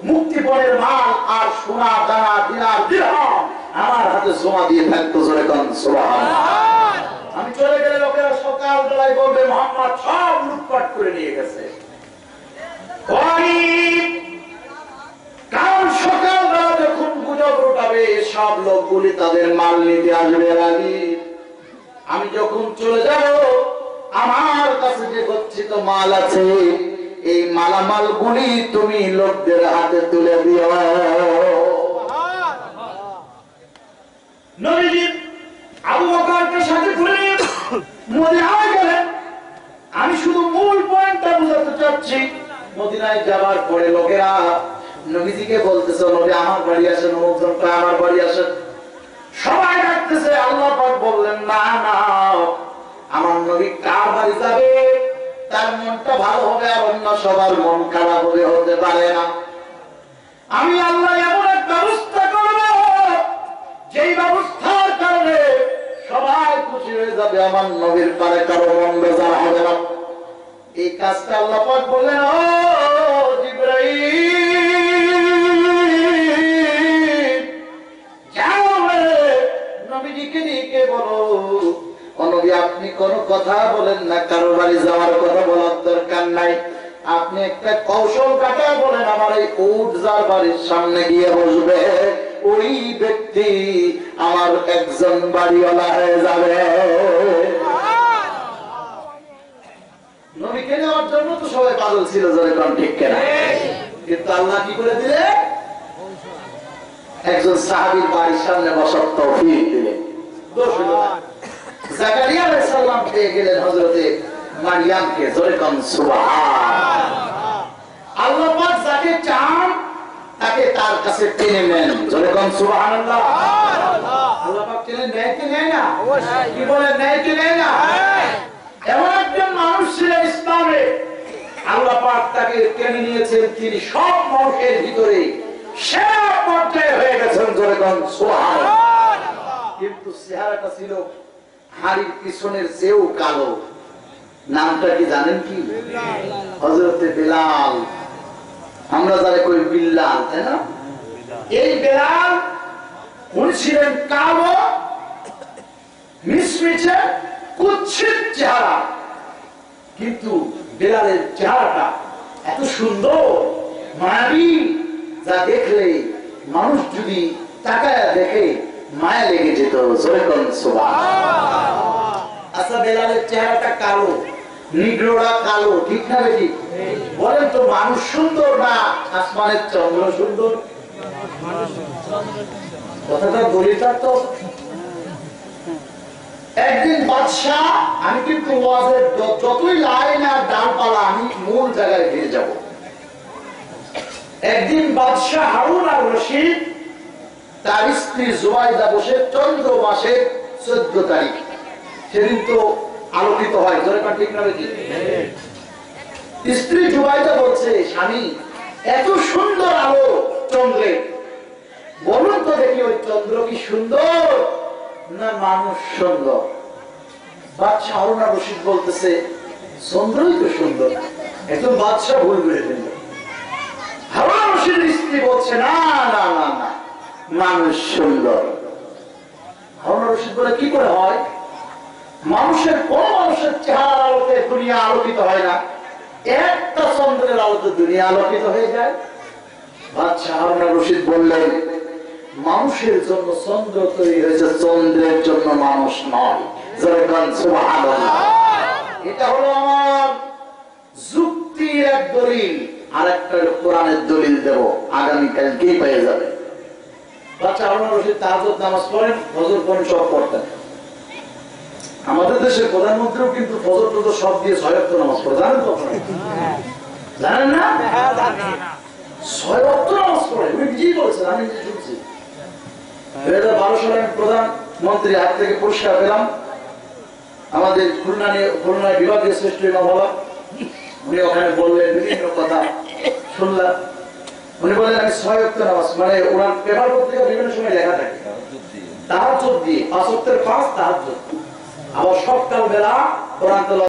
মুক্তিপণের মাল আর সোনা দানা দিনার দিরহাম আমার হাতে জমা দিয়ে থাকতো। জোরে কোন সুবহানাল্লাহ। আমি চলে গেলে লোকেরা সকাল বেলায় বলবে মোহাম্মদ সব লুটপাট করে নিয়ে গেছে। কারণ সকালবেলা যখন গুজব রটাবে সব লোকগুলি তাদের মাল নিতে আসবে। আমি যখন চলে যাব আমার কাছে যে গচ্ছিত মাল আছে এই মালামাল গুলি তুমি লোকদের হাতে তুলে দিও। নবীজি আবু বকরকে সাথে করে মদিনায় গেলেন। আমি শুধু মূল পয়েন্টটা বুঝাতে চাচ্ছি। মদিনায় যাওয়ার পরে লোকেরা নবীজিকে বলতেছে নবী আমার বাড়ি আসেন, অমুক আমার বাড়ি আসেন, সবাই ডাকতেছে। আল্লাহ পাক বললেন না না, আমার নবী কার বাড়ি যাবে তার মনটা ভালো হবে আর অন্য সবার মন খারাপ হবে, হতে পারে না। আমি আল্লাহ এমন এক ব্যবস্থা করব যেই ব্যবস্থার কারণে সবাই খুশি হয়ে যাবে, আমার নবীর পারে কারো মন বেজার হবে না। এই কাজটা আল্লাহ পাক বললেন ও জিবরাইল যাও নবীজিকে ডেকে বলো ও নবী আপনি কোন কথা বলেন না, কারো বাড়ি যাওয়ার কথা বলার দরকার নাই। আপনি একটা কৌশল কাটা বলেন আমার এই উট যার বাড়ির সামনে গিয়ে বসবে ওই ব্যক্তি আমার একজন বাড়িওয়ালা হয়ে যাবে। নবীকে নেওয়ার জন্য তো সবাই পাগল ছিল, জোরে কোন ঠিক কিনা? কিন্তু আল্লাহ কি করে দিলে একজন সাহাবীর বাড়ির সামনে বসার তৌফিক দিলেন। দোষ হলো না। জাকারিয়া আলাইহিস সালাম পেয়ে গেলেন হযরতে মারইয়ামকে। জোরে কোন সুবহানাল্লাহ। আল্লাহ পাক যাকে চান তাকে তার কাছে টেনে নেন। জোরে কোন সুবহানাল্লাহ। আল্লাহ পাক টেনে নেয় কি নেয় না? কি বলে নেয় কি নেয় না? এমন একজন মানুষ ছিলেন ইসলামে, আল্লাহ পাক তাকে টেনে নিয়েছেন, তিনি সব মানুষের ভিতরে সেরা পর্যায়ে হয়ে গেছেন। জোরে কোন সুবহানাল্লাহ। কিন্তু চেহারাটা ছিল হাড়ির পিছনের চেয়েও কালো। নামটা কি জানেন কি? হযরতে বেলাল। আমরা যারা কই বিল্লাল, তাই না? এই বেলাল উনি ছিলেন কালো, মিশমিশে কুৎসিত চেহারা, কিন্তু বেলালের চেহারাটা এত সুন্দর মায়াবী যা দেখলে মানুষ যদি তাকায় দেখে মায়া লেগে যেত। জোরে কোন সুবহানাল্লাহ। আচ্ছা বেলালের চেহারাটা কালো, নিগ্রোরা কালো, ঠিক না বেটি? বলেন তো মানুষ সুন্দর না আসমানের চন্দ্র সুন্দর? কথাটা বলিটা তো। একদিন বাদশাহ, আমি কিন্তু ওয়াজের যতই লাইন আর ডালপালা আমি মূল জায়গায় ফিরে যাব। একদিন বাদশাহ হারুন আর রশিদ তার স্ত্রী জুবাইদা বসে চন্দ্র মাসের 14 তারিখ, সেদিন তো আলোকিত হয়। জোরে কোন ঠিক না বেটি? স্ত্রী জুবাইদা বলছে স্বামী এত সুন্দর আলো চন্দ্রে, বলুন তো দেখি ওই চন্দ্র কি সুন্দর না মানুষ সুন্দর? বাদশাহ হারুন আর রশিদ বলতেছে চন্দ্রই তো সুন্দর। একদম বাদশাহ ভুল করে ফেলল। হারুন আর রশিদের স্ত্রী বলছে না না না না মানুষ সুন্দর। হারুন আর রশিদ বলে কি করে হয়? মানুষের কোন মানুষের চেহারার আলোতে দুনিয়া আলোকিত হয় না, একটা চন্দ্রের আলোতে দুনিয়া আলোকিত হয়ে যায়। বাদশাহ হারুন আর রশিদ বললেন মানুষের জন্য চন্দ্র তৈরি হয়েছে, চন্দ্রের জন্য মানুষ নয়। জোরে কোন সুবহানাল্লাহ। এটা হলো আমার যুক্তির এক দলিল, আর একটা কোরআনের দলিল দেব, আগামীকালকেই পেয়ে যাবে। বাদশাহ হারুন আর রশিদ তাহাজ্জুদ নামাজ পড়েন, ফজর পড়েন, সব পড়তেন। আমাদের দেশের প্রধানমন্ত্রীও কিন্তু ফজর টজর সব দিয়ে 6 ওয়াক্ত নামাজ পড়ে, জানেন তো? জানেন না? 6 ওয়াক্ত নামাজ পড়ে, উনি নিজেই বলছেন, আমি নিজে শুনছি। 2012 সালে আমি প্রধানমন্ত্রীর হাত থেকে পুরস্কার পেলাম, আমাদের খুলনা বিভাগীয় শ্রেষ্ঠ ইমাম হলো। উনি ওখানে বললেন বিভিন্ন কথা শুনলাম। উনি বললেন আমি 6 ওয়াক্ত নামাজ, মানে ওনার পেপার পত্রিকা বিভিন্ন সময় লেখা থাকে তাহাজ্জুদ দিয়ে, 5 ওয়াক্তের 5 তাহাজ্জুদ, আবার সকাল বেলা কোরআন তেলাওয়াত